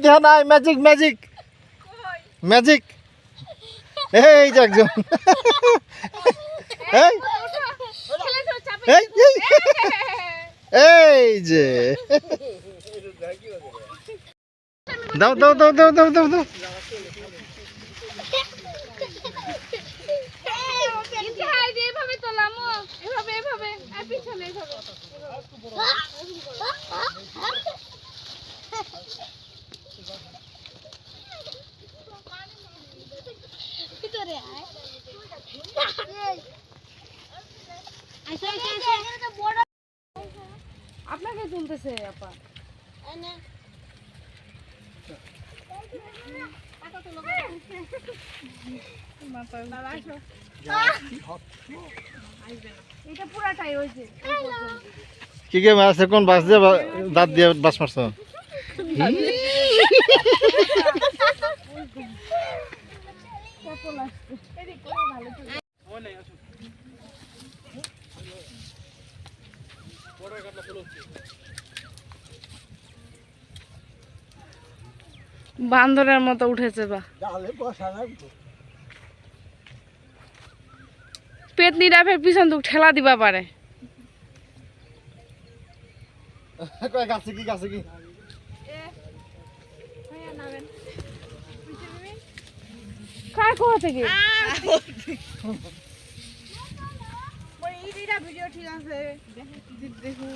টিহা নাই magic magic magic এই যে একজন এই এই এই যে দাও দাও দাও দাও দাও দাও দাও আপনাকে তুলতেছে আপা এটা পুরাটাই হয়েছে কি কে মাছ কোন বাস দিয়ে দাঁত দিয়ে বাস মারছ বান্দরের মতো উঠেছে বা পেতনিটা ফের পিছন দুঃখ ঠেলা দিবা পারে গাছে কি গাছে কি কার কোথা থেকে ভিডিও ঠিক আছে দেখো